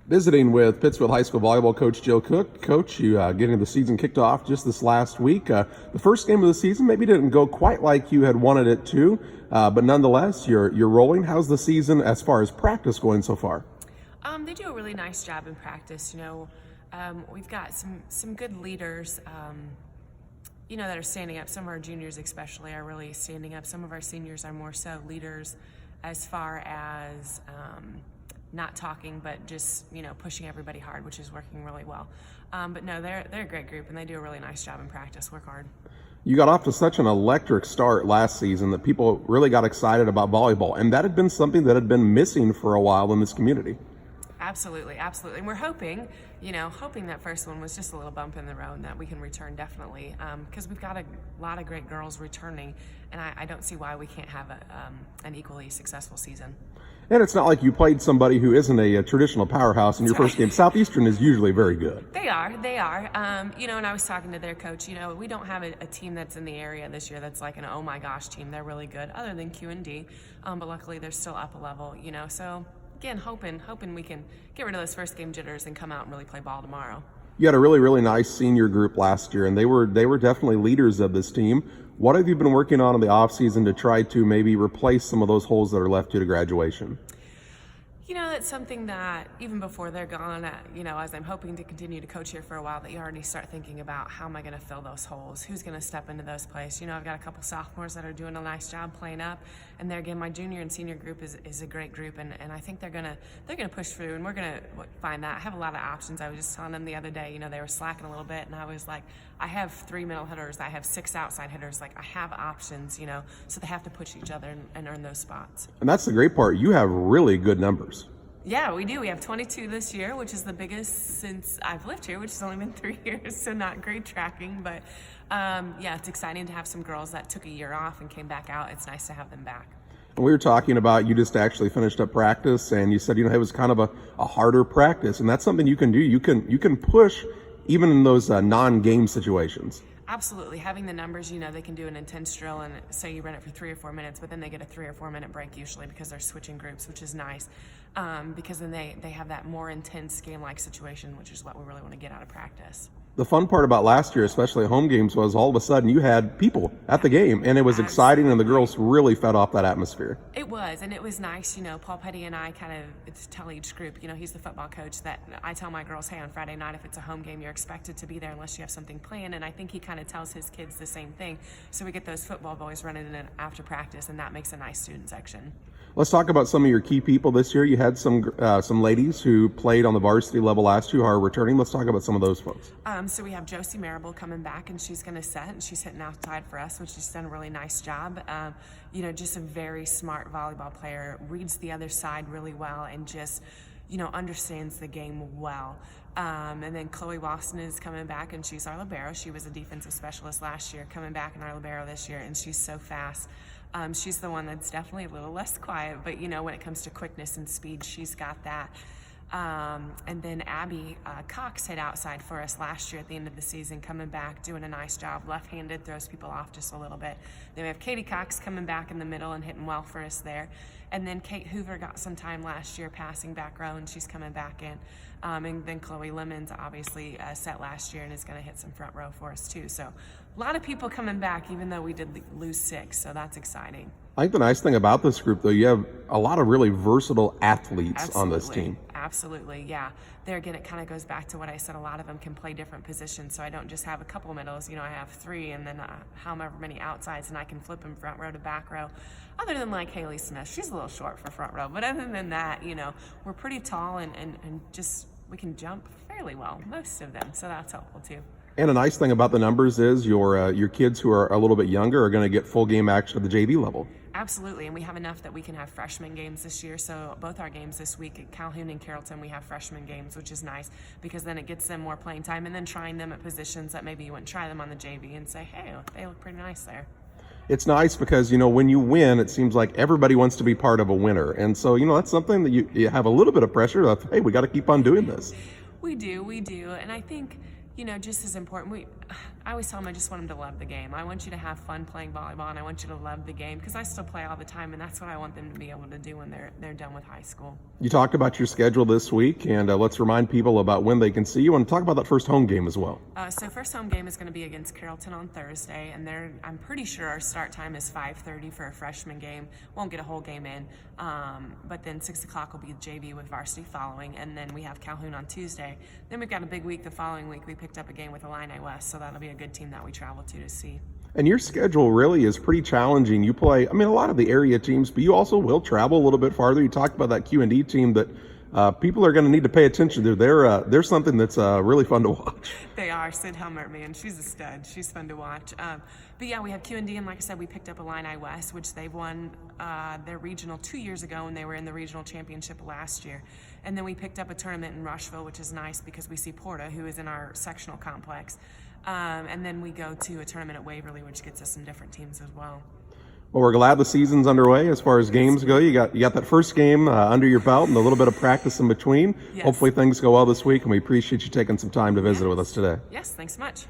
Visiting with Pittsfield High School volleyball coach Jill Cook. Coach, you getting the season kicked off just this last week. The first game of the season maybe didn't go quite like you had wanted it to, but nonetheless, you're rolling. How's the season as far as practice going so far? They do a really nice job in practice. We've got some good leaders. That are standing up. Some of our juniors especially are really standing up. Some of our seniors are more so leaders as far as not talking, but just, pushing everybody hard, which is working really well. But no, they're a great group, and they do a really nice job in practice, work hard. You got off to such an electric start last season that people really got excited about volleyball, and that had been something that had been missing for a while in this community. Absolutely. And we're hoping that first one was just a little bump in the road and that we can return definitely, because we've got a lot of great girls returning, and I don't see why we can't have an equally successful season. And it's not like you played somebody who isn't a traditional powerhouse in your first game. Southeastern is usually very good. They are. And I was talking to their coach, we don't have a team that's in the area this year that's like an oh my gosh team. They're really good other than Q&D, but luckily they're still up a level, so again, hoping we can get rid of those first game jitters and come out and really play ball tomorrow. You had a really, really nice senior group last year, and they were definitely leaders of this team. What have you been working on in the off season to try to maybe replace some of those holes that are left due to graduation? That's something that even before they're gone, as I'm hoping to continue to coach here for a while, that you already start thinking about how am I going to fill those holes? Who's going to step into those places? I've got a couple sophomores that are doing a nice job playing up, and there again, my junior and senior group is a great group, and I think they're gonna push through, and we're gonna find that. I have a lot of options. I was just telling them the other day, they were slacking a little bit, and I was like, I have 3 middle hitters, I have 6 outside hitters, I have options, so they have to push each other and earn those spots. And that's the great part. You have really good numbers. Yeah, we do. We have 22 this year, which is the biggest since I've lived here, which has only been 3 years, so not great tracking. But it's exciting to have some girls that took a year off and came back out. It's nice to have them back. And we were talking about, you just actually finished up practice, and you said, it was kind of a harder practice, and that's something you can do. You can push even in those non-game situations. Absolutely. Having the numbers, they can do an intense drill and say you run it for 3 or 4 minutes, but then they get a 3 or 4 minute break usually because they're switching groups, which is nice, because then they have that more intense game-like situation, which is what we really want to get out of practice. The fun part about last year, especially at home games, was all of a sudden you had people at the game, and it was exciting, and the girls really fed off that atmosphere. It was, and it was nice. Paul Petty and I kind of tell each group, he's the football coach, that I tell my girls, hey, on Friday night, if it's a home game, you're expected to be there unless you have something planned, and I think he kind of tells his kids the same thing. So we get those football boys running in after practice, and that makes a nice student section. Let's talk about some of your key people this year. You had some ladies who played on the varsity level last year who are returning. Let's talk about some of those folks. So we have Josie Marable coming back, and she's going to set, and she's hitting outside for us, which she's done a really nice job. Just a very smart volleyball player, reads the other side really well, and just, understands the game well. And then Chloe Wasson is coming back, and she's our libero. She was a defensive specialist last year, coming back in our libero this year, and she's so fast. She's the one that's definitely a little less quiet, but when it comes to quickness and speed, she's got that. And then Abby Cox hit outside for us last year at the end of the season, coming back, doing a nice job. Left-handed, throws people off just a little bit. Then we have Katie Cox coming back in the middle and hitting well for us there. And then Kate Hoover got some time last year passing back row, and she's coming back in. And then Chloe Lemons obviously set last year and is going to hit some front row for us too. So a lot of people coming back, even though we did lose 6, so that's exciting. I think the nice thing about this group, though, you have a lot of really versatile athletes on this team. Absolutely, yeah. There again, it kind of goes back to what I said. A lot of them can play different positions, so I don't just have a couple middles. I have 3 and then however many outsides, and I can flip them front row to back row. Other than like Haley Smith, she's a little short for front row, but other than that, we're pretty tall and just we can jump fairly well, most of them, so that's helpful too. And a nice thing about the numbers is your kids who are a little bit younger are going to get full game action at the JV level. Absolutely, and we have enough that we can have freshman games this year. So both our games this week at Calhoun and Carrollton, we have freshman games, which is nice because then it gets them more playing time, and then trying them at positions that maybe you wouldn't try them on the JV and say, hey, they look pretty nice there. It's nice because, when you win, it seems like everybody wants to be part of a winner. And so, that's something that you have a little bit of pressure of, hey, we got to keep on doing this. We do. And I think, just as important, I always tell them I just want them to love the game. I want you to have fun playing volleyball, and I want you to love the game because I still play all the time, and that's what I want them to be able to do when they're done with high school. You talked about your schedule this week, and let's remind people about when they can see you and talk about that first home game as well. So first home game is going to be against Carrollton on Thursday, and I'm pretty sure our start time is 5:30 for a freshman game. Won't get a whole game in, but then 6 o'clock will be JV with varsity following, and then we have Calhoun on Tuesday. Then we've got a big week the following week. We picked up a game with Illini West, so that'll be a good team that we travel to see. And your schedule really is pretty challenging. You play, I mean, a lot of the area teams, but you also will travel a little bit farther. You talked about that Q&D team that people are going to need to pay attention to. They're something that's really fun to watch. They are. Sid Helmer, man, she's a stud. She's fun to watch. But yeah, we have Q&D, and like I said, we picked up Illini West, which they won their regional 2 years ago, and they were in the regional championship last year. And then we picked up a tournament in Rushville, which is nice because we see Porta, who is in our sectional complex. And then we go to a tournament at Waverly, which gets us some different teams as well. Well, we're glad the season's underway as far as games go. You got that first game under your belt and a little bit of practice in between. Yes. Hopefully things go well this week, and we appreciate you taking some time to visit with us today. Yes, thanks so much.